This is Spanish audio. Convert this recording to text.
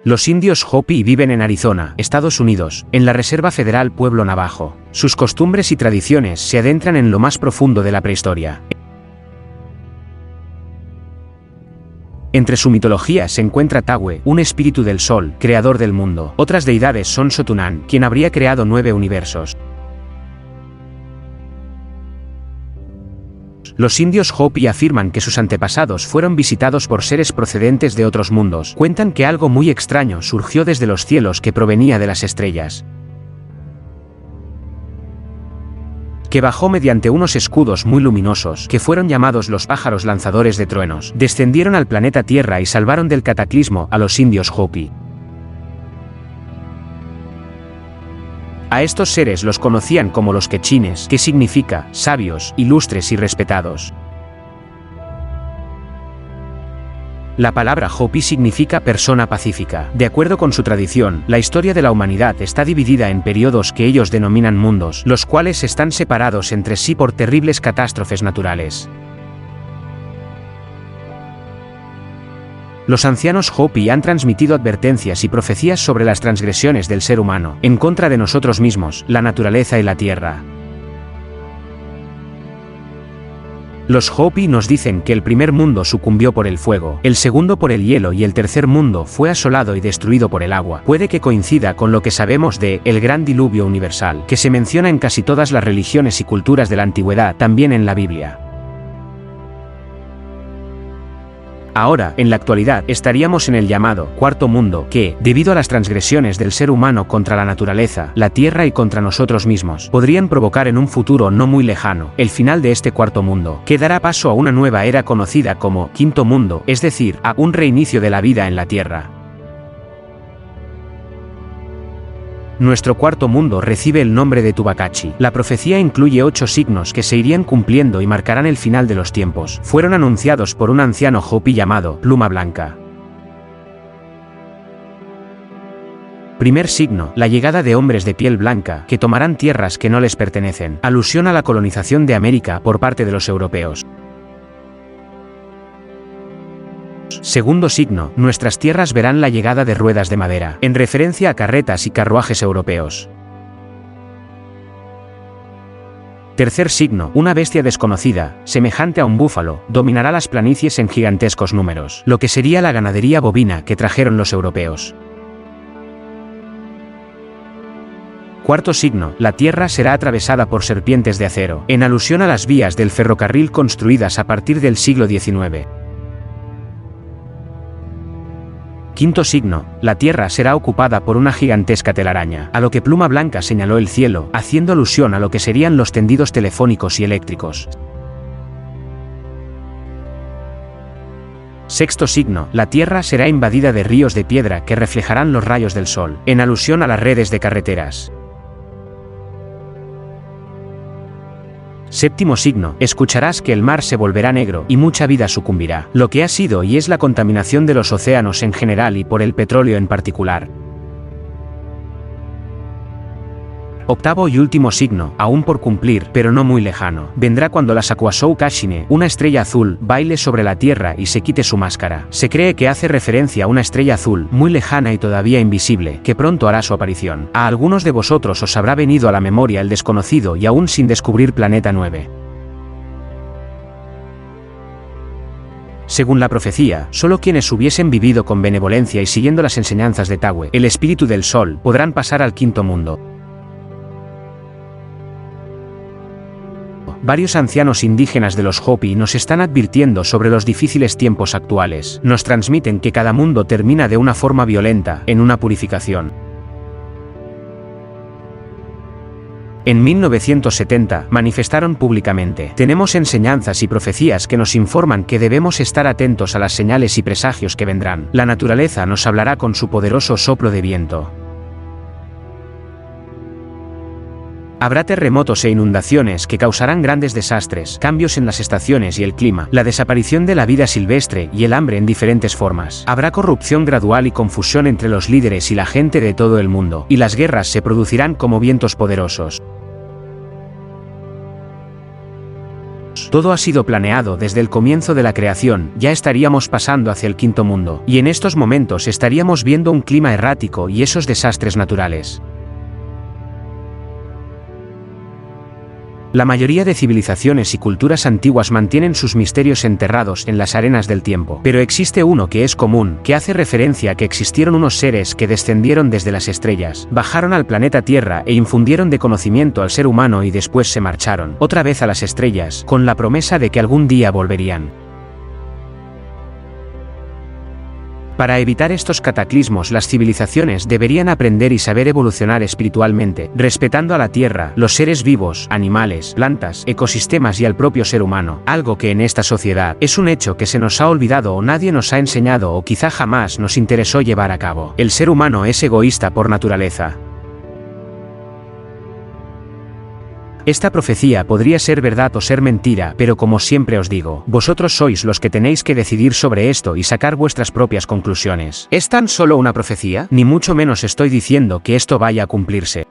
Los indios Hopi viven en Arizona, Estados Unidos, en la Reserva Federal Pueblo Navajo. Sus costumbres y tradiciones se adentran en lo más profundo de la prehistoria. Entre su mitología se encuentra Tawe, un espíritu del sol, creador del mundo. Otras deidades son Sotunan, quien habría creado 9 universos. Los indios Hopi afirman que sus antepasados fueron visitados por seres procedentes de otros mundos. Cuentan que algo muy extraño surgió desde los cielos que provenía de las estrellas, que bajó mediante unos escudos muy luminosos, que fueron llamados los pájaros lanzadores de truenos. Descendieron al planeta Tierra y salvaron del cataclismo a los indios Hopi. A estos seres los conocían como los quechines, que significa sabios, ilustres y respetados. La palabra Hopi significa persona pacífica. De acuerdo con su tradición, la historia de la humanidad está dividida en periodos que ellos denominan mundos, los cuales están separados entre sí por terribles catástrofes naturales. Los ancianos Hopi han transmitido advertencias y profecías sobre las transgresiones del ser humano, en contra de nosotros mismos, la naturaleza y la tierra. Los Hopi nos dicen que el primer mundo sucumbió por el fuego, el segundo por el hielo y el tercer mundo fue asolado y destruido por el agua. Puede que coincida con lo que sabemos de el gran diluvio universal, que se menciona en casi todas las religiones y culturas de la antigüedad, también en la Biblia. Ahora, en la actualidad, estaríamos en el llamado cuarto mundo, que, debido a las transgresiones del ser humano contra la naturaleza, la tierra y contra nosotros mismos, podrían provocar en un futuro no muy lejano, el final de este cuarto mundo, que dará paso a una nueva era conocida como quinto mundo, es decir, a un reinicio de la vida en la tierra. Nuestro cuarto mundo recibe el nombre de Tubacachi. La profecía incluye 8 signos que se irían cumpliendo y marcarán el final de los tiempos. Fueron anunciados por un anciano Hopi llamado Pluma Blanca. Primer signo, la llegada de hombres de piel blanca, que tomarán tierras que no les pertenecen. Alusión a la colonización de América por parte de los europeos. Segundo signo, nuestras tierras verán la llegada de ruedas de madera, en referencia a carretas y carruajes europeos. Tercer signo, una bestia desconocida, semejante a un búfalo, dominará las planicies en gigantescos números, lo que sería la ganadería bovina que trajeron los europeos. Cuarto signo, la Tierra será atravesada por serpientes de acero, en alusión a las vías del ferrocarril construidas a partir del siglo XIX. Quinto signo, la Tierra será ocupada por una gigantesca telaraña, a lo que Pluma Blanca señaló el cielo, haciendo alusión a lo que serían los tendidos telefónicos y eléctricos. Sexto signo, la Tierra será invadida de ríos de piedra que reflejarán los rayos del sol, en alusión a las redes de carreteras. Séptimo signo, escucharás que el mar se volverá negro y mucha vida sucumbirá, lo que ha sido y es la contaminación de los océanos en general y por el petróleo en particular. Octavo y último signo, aún por cumplir, pero no muy lejano, vendrá cuando la Sakuasou Kashine, una estrella azul, baile sobre la Tierra y se quite su máscara. Se cree que hace referencia a una estrella azul, muy lejana y todavía invisible, que pronto hará su aparición. A algunos de vosotros os habrá venido a la memoria el desconocido y aún sin descubrir Planeta 9. Según la profecía, solo quienes hubiesen vivido con benevolencia y siguiendo las enseñanzas de Tawe, el espíritu del sol, podrán pasar al quinto mundo. Varios ancianos indígenas de los Hopi nos están advirtiendo sobre los difíciles tiempos actuales. Nos transmiten que cada mundo termina de una forma violenta, en una purificación. En 1970, manifestaron públicamente: tenemos enseñanzas y profecías que nos informan que debemos estar atentos a las señales y presagios que vendrán. La naturaleza nos hablará con su poderoso soplo de viento. Habrá terremotos e inundaciones que causarán grandes desastres, cambios en las estaciones y el clima, la desaparición de la vida silvestre y el hambre en diferentes formas. Habrá corrupción gradual y confusión entre los líderes y la gente de todo el mundo, y las guerras se producirán como vientos poderosos. humanos. Todo ha sido planeado desde el comienzo de la creación, ya estaríamos pasando hacia el quinto mundo. Y en estos momentos estaríamos viendo un clima errático y esos desastres naturales. La mayoría de civilizaciones y culturas antiguas mantienen sus misterios enterrados en las arenas del tiempo. Pero existe uno que es común, que hace referencia a que existieron unos seres que descendieron desde las estrellas, bajaron al planeta Tierra e infundieron de conocimiento al ser humano y después se marcharon, otra vez a las estrellas, con la promesa de que algún día volverían. Para evitar estos cataclismos, las civilizaciones deberían aprender y saber evolucionar espiritualmente, respetando a la Tierra, los seres vivos, animales, plantas, ecosistemas y al propio ser humano, algo que en esta sociedad es un hecho que se nos ha olvidado o nadie nos ha enseñado o quizá jamás nos interesó llevar a cabo. El ser humano es egoísta por naturaleza. Esta profecía podría ser verdad o ser mentira, pero como siempre os digo, vosotros sois los que tenéis que decidir sobre esto y sacar vuestras propias conclusiones. ¿Es tan solo una profecía? Ni mucho menos estoy diciendo que esto vaya a cumplirse.